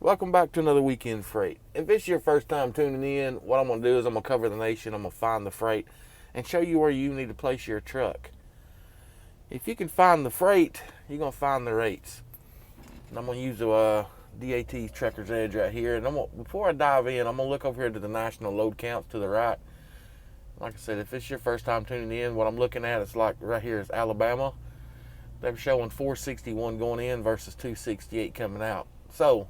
Welcome back to another Weekend Freight. If it's your first time tuning in, what I'm going to do is I'm going to cover the nation, I'm going to find the freight, and show you where you need to place your truck. If you can find the freight, you're going to find the rates. And I'm going to use the DAT Truckersedge right here. And before I dive in, I'm going to look over here to the national load counts to the right. Like I said, if it's your first time tuning in, what I'm looking at is like right here is Alabama. They're showing 461 going in versus 268 coming out. So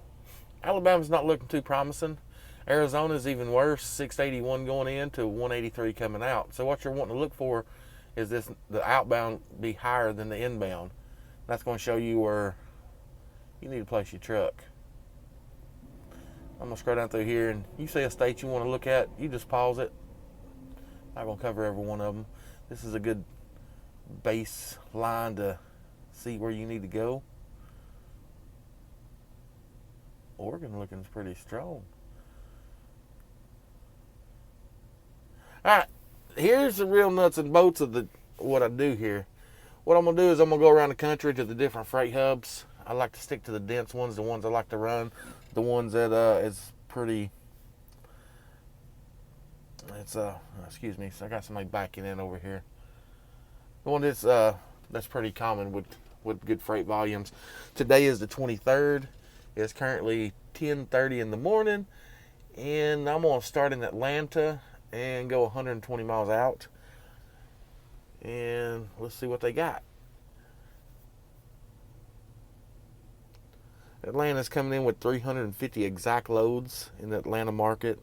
Alabama's not looking too promising. Arizona's even worse, 681 going in to 183 coming out. So what you're wanting to look for is the outbound be higher than the inbound. That's going to show you where you need to place your truck. I'm going to scroll down through here, and you see a state you want to look at, you just pause it. I'm not going to cover every one of them. This is a good baseline to see where you need to go. Oregon looking pretty strong. Alright, here's the real nuts and bolts of what I do here. What I'm going to do is I'm going to go around the country to the different freight hubs. I like to stick to the dense ones, the ones I like to run, the ones that is pretty, excuse me, so I got somebody backing in over here. The one that's pretty common with good freight volumes. Today is the 23rd. It's currently 10:30 in the morning, and I'm going to start in Atlanta and go 120 miles out, and let's see what they got. Atlanta's coming in with 350 exact loads in the Atlanta market.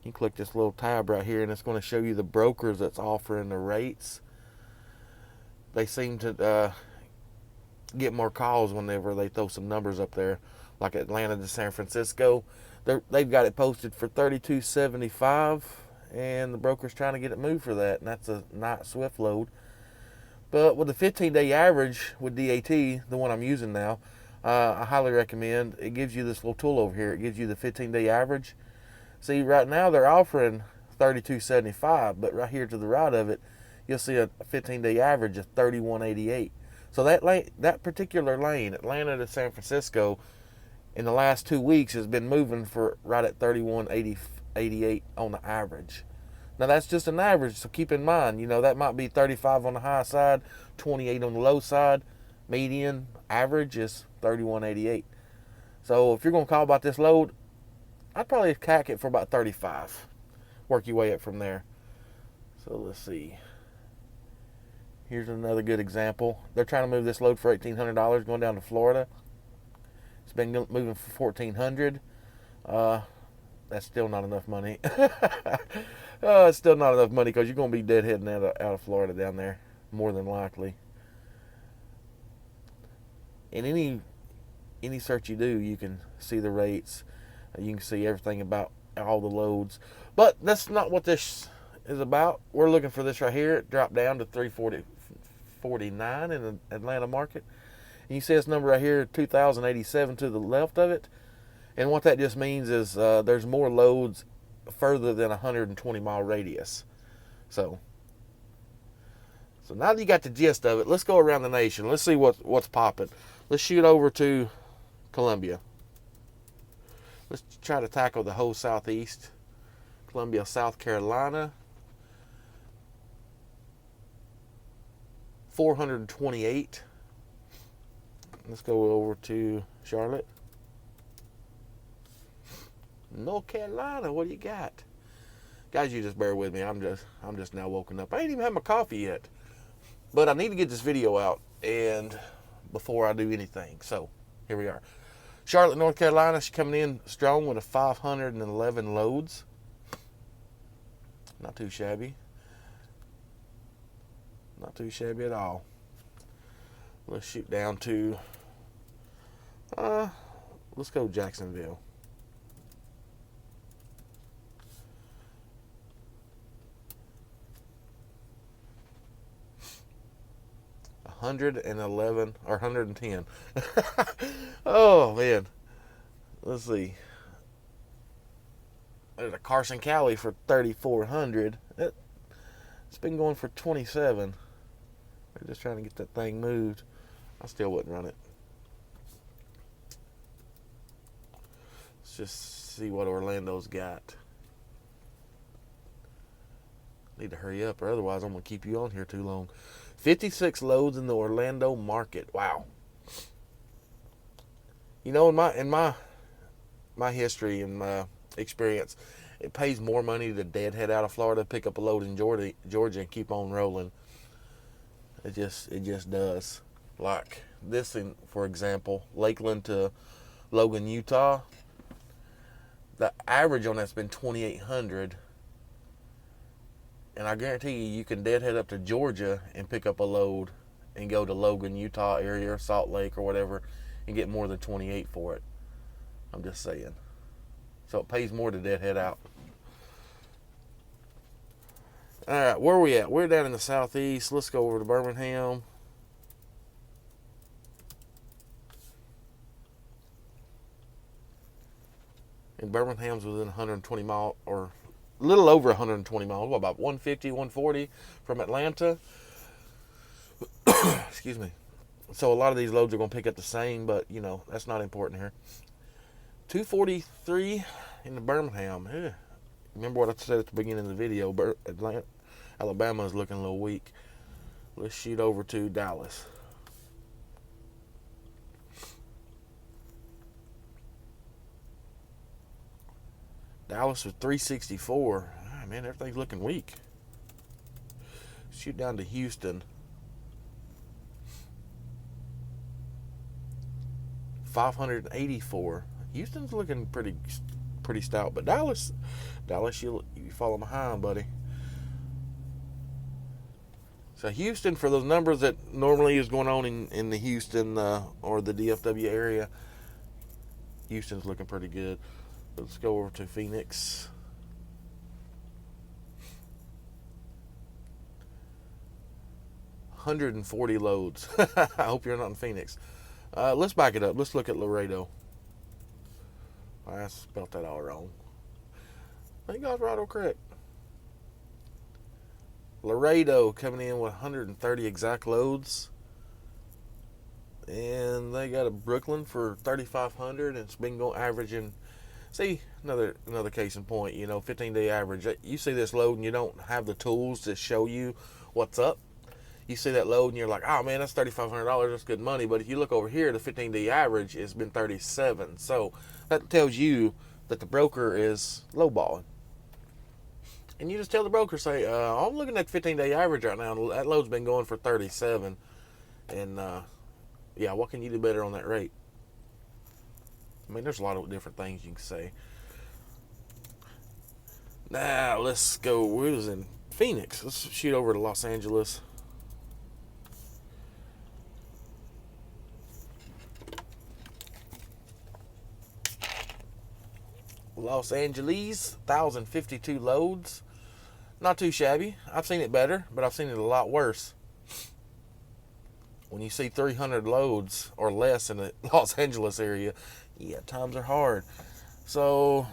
You can click this little tab right here, and it's going to show you the brokers that's offering the rates. They seem to get more calls whenever they throw some numbers up there, like Atlanta to San Francisco. They've got it posted for $32.75, and the broker's trying to get it moved for that, and that's a night swift load. But with the 15-day average with DAT, the one I'm using now, I highly recommend. It gives you this little tool over here. It gives you the 15-day average. See, right now they're offering $32.75, but right here to the right of it, you'll see a 15-day average of $31.88. So that particular lane, Atlanta to San Francisco, in the last 2 weeks has been moving for right at $31.88 on the average. Now that's just an average, so keep in mind, that might be 35 on the high side, 28 on the low side. Median average is $31.88. So if you're going to call about this load, I'd probably cack it for about 35. Work your way up from there. So let's see. Here's another good example. They're trying to move this load for $1,800 going down to Florida. It's been moving for $1,400. That's still not enough money. It's still not enough money because you're going to be deadheading out of Florida down there, more than likely. In any search you do, you can see the rates. You can see everything about all the loads. But that's not what this is about. We're looking for this right here. It dropped down to 349 in the Atlanta market. And you see this number right here, 2,087 to the left of it. And what that just means is there's more loads further than a 120-mile radius. So now that you got the gist of it, let's go around the nation. Let's see what's popping. Let's shoot over to Columbia. Let's try to tackle the whole Southeast. Columbia, South Carolina. 428. Let's go over to Charlotte. North Carolina, what do you got? Guys, you just bear with me. I'm just now woken up. I ain't even had my coffee yet. But I need to get this video out and before I do anything. So, here we are. Charlotte, North Carolina, she's coming in strong with a 511 loads. Not too shabby. Not too shabby at all. Let's shoot down to, let's go Jacksonville. $111 or $110. Oh man. Let's see. There's a Carson Cali for $3,400. It's been going for $27. We're just trying to get that thing moved. I still wouldn't run it. just see what Orlando's got. Need to hurry up, or otherwise I'm gonna keep you on here too long. 56 loads in the Orlando market. Wow. You know, in my history and my experience, it pays more money to deadhead out of Florida, pick up a load in Georgia, and keep on rolling. It just does. Like this, for example, Lakeland to Logan, Utah. The average on that's been 2,800, and I guarantee you can deadhead up to Georgia and pick up a load and go to Logan, Utah area, or Salt Lake or whatever, and get more than 28 for it. I'm just saying. So it pays more to deadhead out. All right, where are we at? We're down in the southeast. Let's go over to Birmingham. And Birmingham's within 120 miles, or a little over 120 miles. What, about 150, 140 from Atlanta? Excuse me. So a lot of these loads are going to pick up the same, but, you know, that's not important here. 243 in the Birmingham. Yeah. Remember what I said at the beginning of the video? Alabama is looking a little weak. Let's shoot over to Dallas. Dallas was 364. Ah, man, everything's looking weak. Shoot down to Houston. 584. Houston's looking pretty stout, but Dallas, you follow behind, buddy. So Houston, for those numbers that normally is going on in the Houston or the DFW area, Houston's looking pretty good. Let's go over to Phoenix. $140 loads. I hope you're not in Phoenix. Let's back it up. Let's look at Laredo. I spelled that all wrong. I think I was right or correct. Laredo coming in with 130 exact loads. And they got a Brooklyn for 3,500, and it's been going averaging. See, another case in point, you know, 15-day average. You see this load and you don't have the tools to show you what's up. You see that load and you're like, oh man, that's $3,500, that's good money. But if you look over here, the 15-day average has been 37. So that tells you that the broker is lowballing. And you just tell the broker, say, I'm looking at the 15-day average right now. That load's been going for 37. And yeah, what can you do better on that rate? I mean, there's a lot of different things you can say. Now, let's go. We was in Phoenix. Let's shoot over to Los Angeles. Los Angeles, 1,052 loads. Not too shabby. I've seen it better, but I've seen it a lot worse. When you see 300 loads or less in the Los Angeles area, yeah, times are hard. So,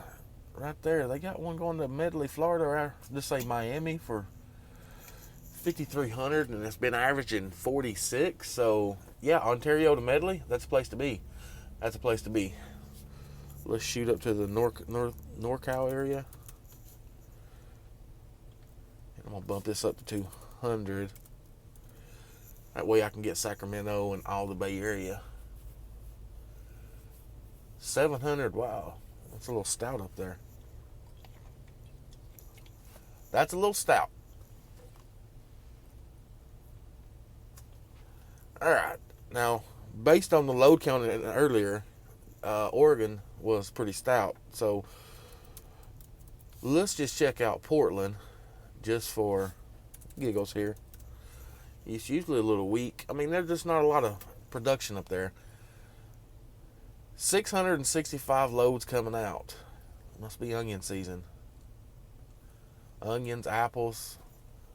right there, they got one going to Medley, Florida, or just say Miami for 5,300, and it's been averaging 46. So, yeah, Ontario to Medley, that's a place to be. That's a place to be. Let's shoot up to the NorCal area. And I'm going to bump this up to 200. That way I can get Sacramento and all the Bay Area. 700, wow. That's a little stout up there. That's a little stout. Alright, now, based on the load count earlier, Oregon was pretty stout. So, let's just check out Portland, just for giggles here. It's usually a little weak. I mean, there's just not a lot of production up there. 665 loads coming out. Must be onion season. Onions, apples,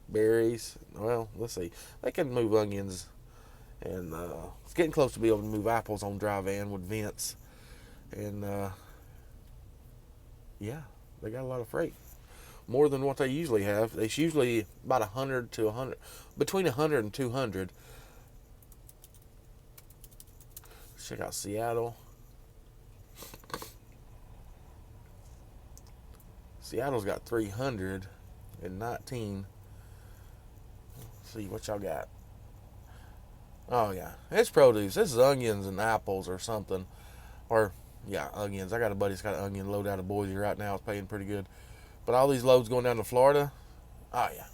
berries. Well, let's see. They can move onions. And it's getting close to be able to move apples on dry van with vents. And, yeah, they got a lot of freight. More than what they usually have. It's usually about 100 to 100. Between 100 and 200. Check out Seattle. Seattle's got 319. Let's see what y'all got. Oh yeah, it's produce. This is onions and apples or something. Or yeah, onions. I got a buddy that's got an onion load out of Boise right now. It's paying pretty good. But all these loads going down to Florida. Oh yeah,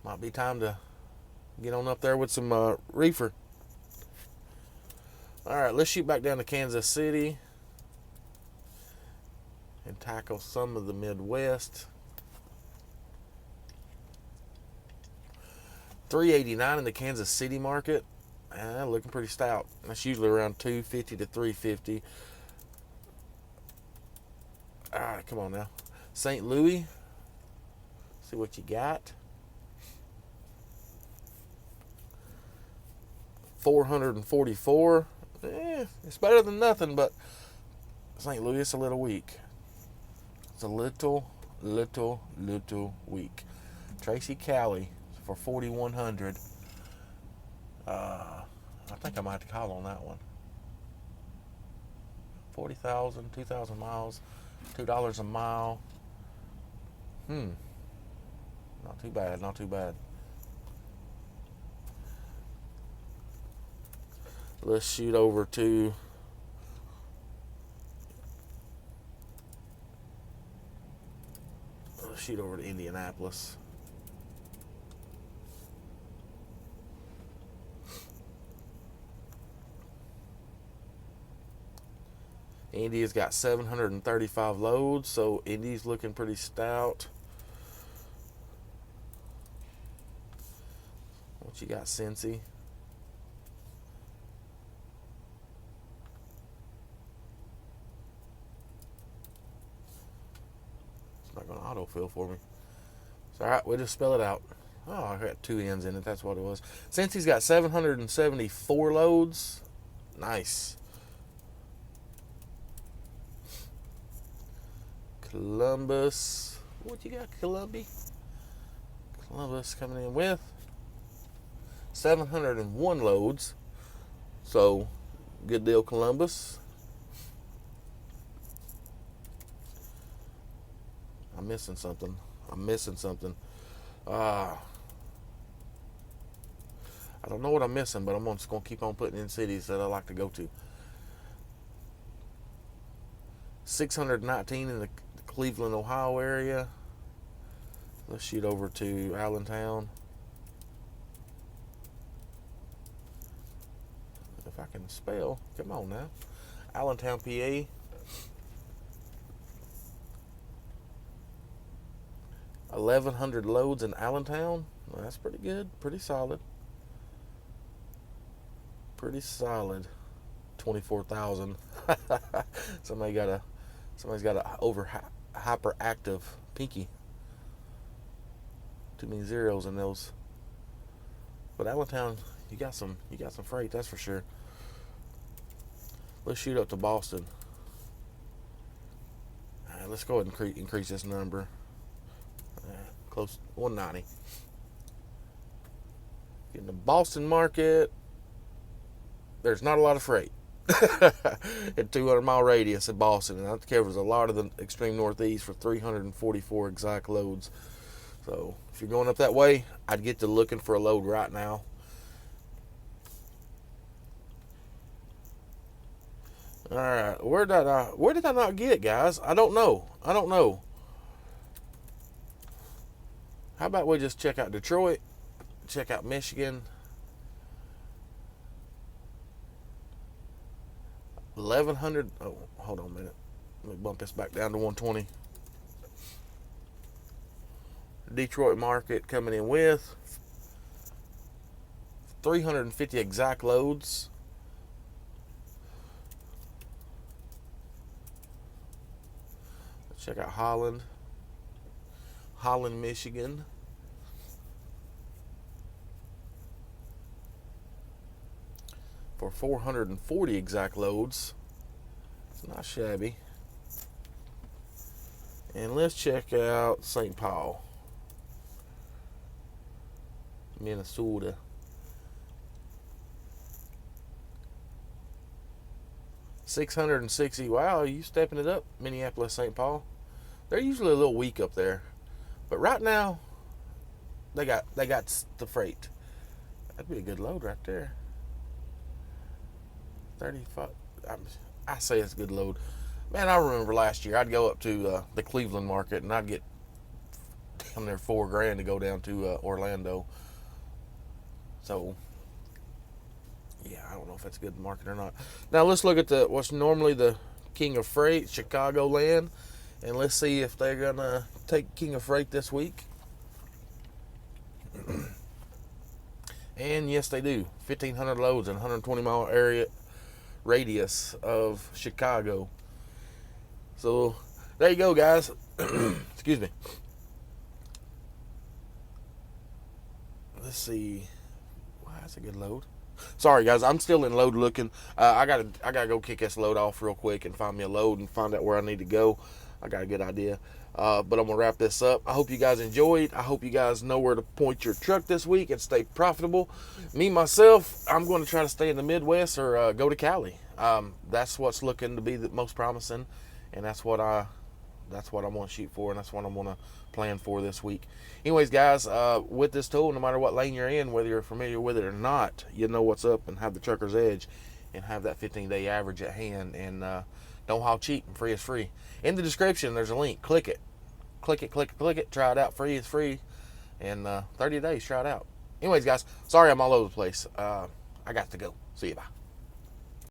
might be time to get on up there with some reefer. All right, let's shoot back down to Kansas City and tackle some of the Midwest. 389 in the Kansas City market. Looking pretty stout. That's usually around 250 to 350. All right, come on now. St. Louis. See what you got. 444. It's better than nothing, but St. Louis is a little weak. It's a little weak. Tracy Cali for 4,100. I think I might have to call on that one. 40,000, 2,000 miles, $2 a mile. Not too bad, not too bad. Let's shoot over to Indianapolis. Indy's got 735 loads, so Indy's looking pretty stout. What you got, Cincy? It's not going to autofill for me. It's all right. We'll just spell it out. Oh, I got two N's in it. That's what it was. Cincy's got 774 loads. Nice. Columbus. What you got, Columbus? Columbus coming in with 701 loads. So, good deal, Columbus. I'm missing something. I don't know what I'm missing, but I'm just going to keep on putting in cities that I like to go to. 619 in the Cleveland, Ohio area. Let's shoot over to Allentown. If I can spell, come on now. Allentown, PA. 1,100 loads in Allentown. Well, that's pretty good, pretty solid. 24,000. Somebody's got a hyperactive pinky. Too many zeros in those. But Allentown, you got some freight, that's for sure. Let's shoot up to Boston. All right, let's go ahead and increase this number. Close 190. In the Boston market, there's not a lot of freight. At 200-mile radius of Boston, and that covers a lot of the extreme northeast for 344 exact loads. So if you're going up that way, I'd get to looking for a load right now. All right, where did I not get it, guys? I don't know. How about we just check out Detroit, check out Michigan. 1,100. Oh, hold on a minute. Let me bump this back down to 120. Detroit market coming in with 350 exact loads. Let's check out Holland, Michigan. For 440 exact loads. It's not shabby. And let's check out St. Paul, Minnesota. $660. Wow, you stepping it up, Minneapolis, St. Paul. They're usually a little weak up there, but right now they got the freight. That'd be a good load right there. 35. I say it's a good load. Man, I remember last year I'd go up to the Cleveland market and I'd get down there $4,000 to go down to Orlando. So yeah, I don't know if that's a good market or not. Now let's look at what's normally the king of freight, Chicagoland, and let's see if they're gonna take king of freight this week. And yes, they do. 1,500 loads in 120-mile area radius of Chicago. So there you go, guys. Excuse me. Let's see. Wow, that's a good load. Sorry, guys, I'm still in load looking. I gotta go kick this load off real quick and find me a load and find out where I need to go. I got a good idea. But I'm gonna wrap this up. I hope you guys enjoyed. I hope you guys know where to point your truck this week and stay profitable. Me myself, I'm going to try to stay in the Midwest or go to Cali. That's what's looking to be the most promising, and that's what I want to shoot for, and that's what I'm going to plan for this week. Anyways, guys, with this tool, no matter what lane you're in, whether you're familiar with it or not, you know what's up and have the trucker's edge and have that 15-day average at hand. And don't haul cheap and free is free. In the description, there's a link. Click it. Click it. Try it out. Free is free. And 30 days, try it out. Anyways, guys, sorry I'm all over the place. I got to go. See you. Bye.